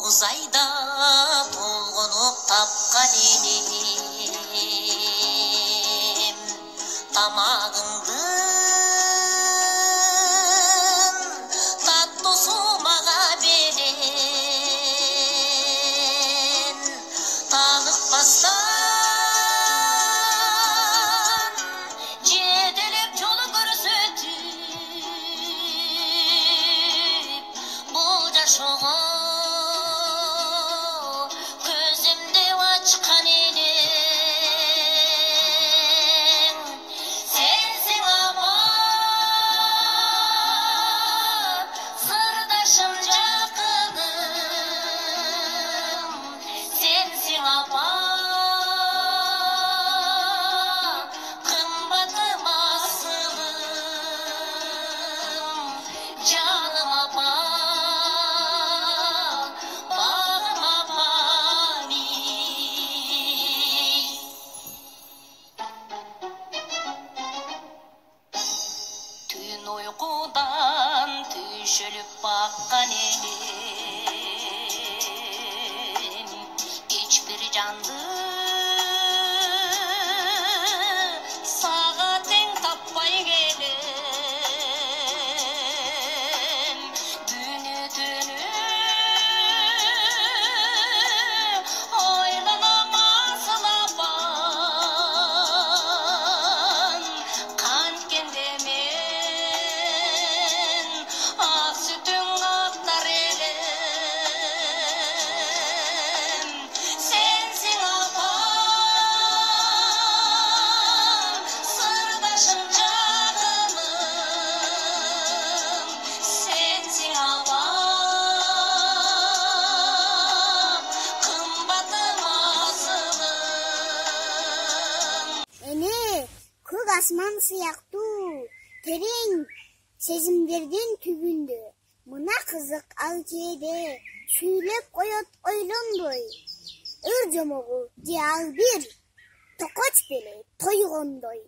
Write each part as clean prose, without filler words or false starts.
uzayda толғанып тапқан елем тамағыңдың таттысы маға берен танықпастан жетелеп жолы көрсетіп бұл жашоға көзімде açқан елең сенсің апам сырдашым жақыным сенсің апам қымбатым асылым жаным апам бағым апам түн ұйқыдан түйшіліп баққан елем ешбір жанды сағатың таппай келем түні ойланам асыл апам қанткенде мен ақ сүтің ақтар елем сенсің апам сырдашым жақыным сенсің апам қымбатым асылым Эне көк асман сыяктуу терең сезимдердин түбүндө мына кызык ал жээде сүйлөп коет ойлонбой ыр жомогу же ал бир токоч беле тойгондой.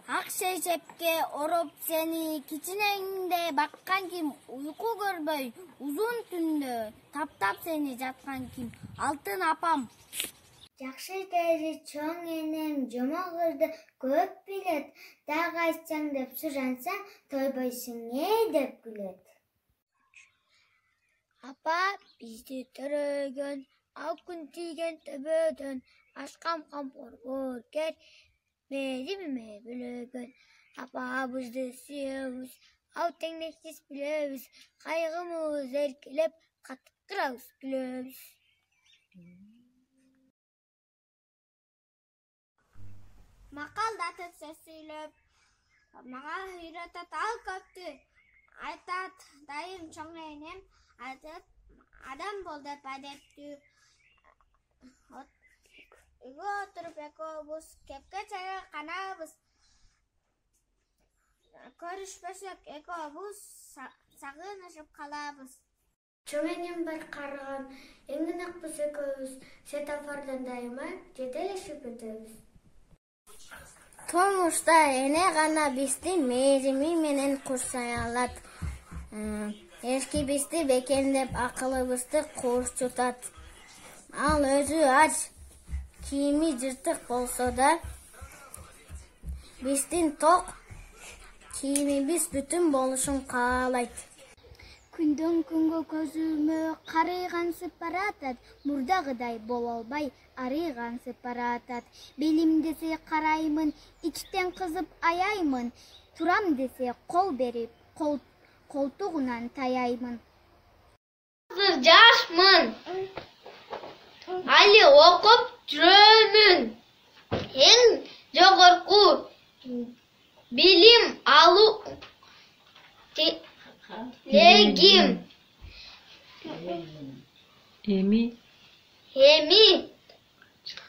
Ак шешепке ороп сени кичинеңде баккан ким уйку көрбөй узун түндө таптап сени жаткан ким алтын апам. Жакшы тери чоң энем жомогурду көп билет, дагы айтсаң деп сурансаң тойбойсуң деп күлөт. Апа бизди төрөгөн, ал күн тийген төбөдөн, ашкам кампор боркер, мериме бөлөгөн. Апабызды сүйөбүз, ал теңдексиз билебиз, кайгымыз эркелеп, каттырабыз күлөбүз. Макалдатып сөз сүйлөп, мага үйрөтөт ал көптү. Айтат дайым чоң энем, айтат адам бол деп адептүү. Үйгө отуруп экөөбүз кепке чайга канабыз. Көрүшпөсөк экөөбүз сагынышып калабыз. Чоң энем баркарган, эңинакпыз экөөбүз, светофордон дайыма жетелешип өтөбүз. Тумушта эне гана бизди мээрими менен курсай алат. Эшкибизди бекемдеп акылыбызды курчутат. Ал өзү ач, кийими жыртык болсо да, биздин ток кийимибиз бүтүн болушун каалайт. Күндөн күнгө көзүмө карыйгансып баратат, мурдагыдай боло албай арыйгансып баратат. Белим десе караймын, ичтен кызып аяймын. Турам десе кол берип, колтугунан таяймын. Азыр жашмын, али окуп жүрөмүн. Эң жогорку билим алуу легим. Эми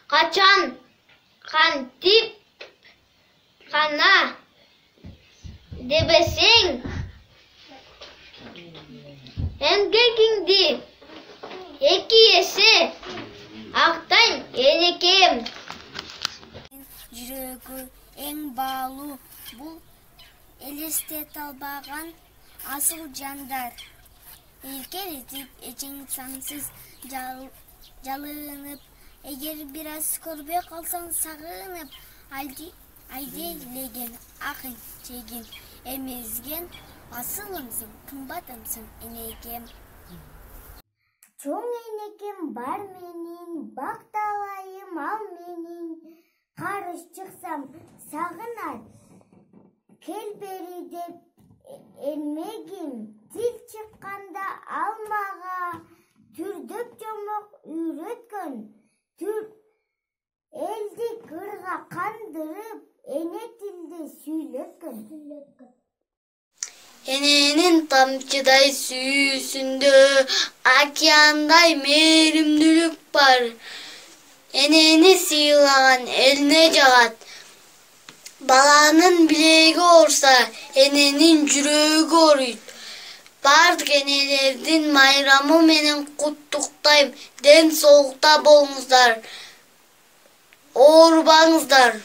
качан кантип гана дебесең эмгегиңди эки эсе актайм энекем. Жүрөгү эң баалуу бул элестете албаган асыл жандар. İlker ezip için sansız жалынып, эгер бир аз көрбөй калсаң сагынып, айдейлеген акын чегин эмезген асылымсың, кымбатымсың энекем. Чоң энекем бар менин, бакталайым ал менин, карыш чыксам сагынат, кел бери деп эмегим, тил чыкканда ал мага түрдөп жомок үйрөткөн, элди кырга кандырып, эне тилде сүйлөткөн. Эненин тамчыдай сүйүүсүндө океандай мээримдүүлүк бар. Энени сыйлаган элине жагат. Баланын билеги ооруса, эненин жүрөгү ооруйт. Бардык энелердин майрамы менен куттуктайм. Ден соолукта болуңуздар. Оорубаңыздар.